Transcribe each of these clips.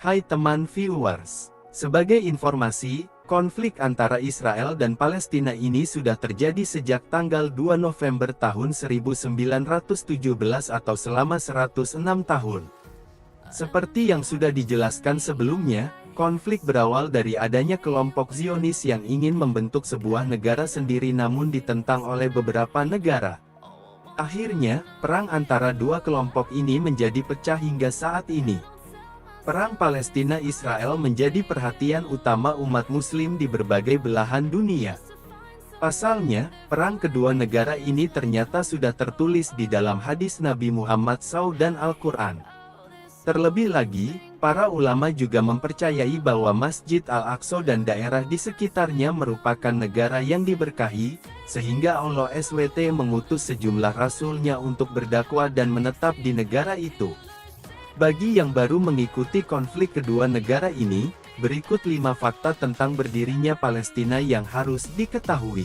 Hai teman viewers, sebagai informasi, konflik antara Israel dan Palestina ini sudah terjadi sejak tanggal 2 November tahun 1917 atau selama 106 tahun. Seperti yang sudah dijelaskan sebelumnya, konflik berawal dari adanya kelompok Zionis yang ingin membentuk sebuah negara sendiri namun ditentang oleh beberapa negara. Akhirnya, perang antara dua kelompok ini menjadi pecah hingga saat ini. Perang Palestina-Israel menjadi perhatian utama umat Muslim di berbagai belahan dunia. Pasalnya, perang kedua negara ini ternyata sudah tertulis di dalam hadis Nabi Muhammad SAW dan Al-Quran. Terlebih lagi, para ulama juga mempercayai bahwa Masjid Al-Aqsa dan daerah di sekitarnya merupakan negara yang diberkahi, sehingga Allah SWT mengutus sejumlah rasulnya untuk berdakwah dan menetap di negara itu. Bagi yang baru mengikuti konflik kedua negara ini, berikut 5 fakta tentang berdirinya Palestina yang harus diketahui.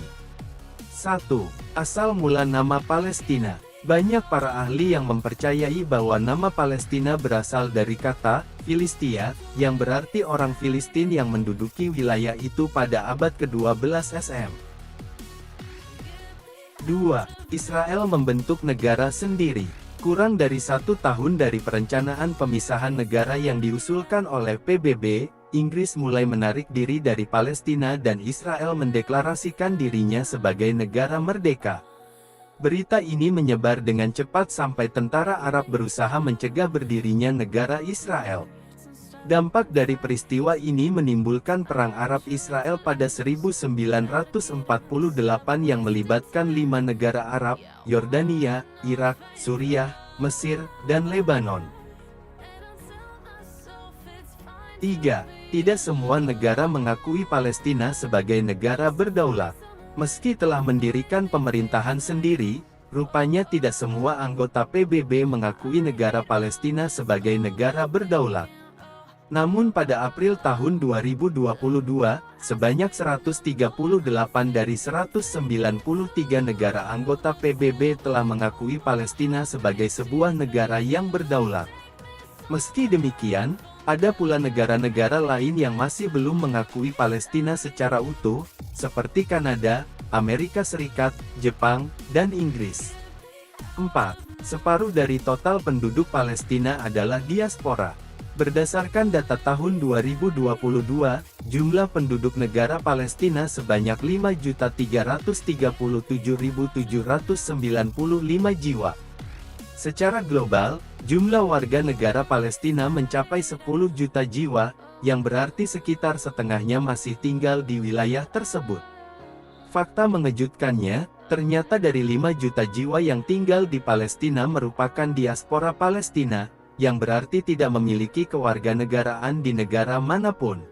1. Asal mula nama Palestina. Banyak para ahli yang mempercayai bahwa nama Palestina berasal dari kata Filistia, yang berarti orang Filistin yang menduduki wilayah itu pada abad ke-12 SM. 2. Israel membentuk negara sendiri. Kurang dari 1 tahun dari perencanaan pemisahan negara yang diusulkan oleh PBB, Inggris mulai menarik diri dari Palestina dan Israel mendeklarasikan dirinya sebagai negara merdeka. Berita ini menyebar dengan cepat sampai tentara Arab berusaha mencegah berdirinya negara Israel. Dampak dari peristiwa ini menimbulkan Perang Arab-Israel pada 1948 yang melibatkan 5 negara Arab, Yordania, Irak, Suriah, Mesir, dan Lebanon. 3. Tidak semua negara mengakui Palestina sebagai negara berdaulat. Meski telah mendirikan pemerintahan sendiri, rupanya tidak semua anggota PBB mengakui negara Palestina sebagai negara berdaulat. Namun pada April tahun 2022, sebanyak 138 dari 193 negara anggota PBB telah mengakui Palestina sebagai sebuah negara yang berdaulat. Meski demikian, ada pula negara-negara lain yang masih belum mengakui Palestina secara utuh, seperti Kanada, Amerika Serikat, Jepang, dan Inggris. 4. Separuh dari total penduduk Palestina adalah diaspora. Berdasarkan data tahun 2022, jumlah penduduk negara Palestina sebanyak 5.337.795 jiwa. Secara global, jumlah warga negara Palestina mencapai 10 juta jiwa, yang berarti sekitar setengahnya masih tinggal di wilayah tersebut. Fakta mengejutkannya, ternyata dari 5 juta jiwa yang tinggal di Palestina merupakan diaspora Palestina, yang berarti tidak memiliki kewarganegaraan di negara manapun.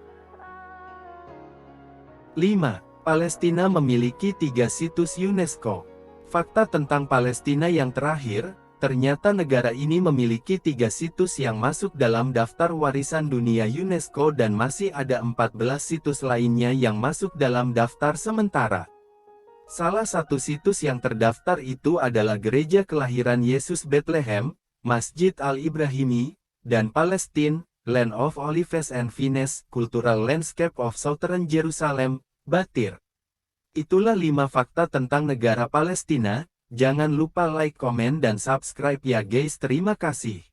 5. Palestina memiliki 3 situs UNESCO. Fakta tentang Palestina yang terakhir, ternyata negara ini memiliki 3 situs yang masuk dalam daftar warisan dunia UNESCO dan masih ada 14 situs lainnya yang masuk dalam daftar sementara. Salah satu situs yang terdaftar itu adalah Gereja Kelahiran Yesus Bethlehem, Masjid Al-Ibrahimi, dan Palestine, Land of Olives and Vines, Cultural Landscape of Southern Jerusalem, Batir. Itulah 5 fakta tentang negara Palestina. Jangan lupa like, komen, dan subscribe ya guys. Terima kasih.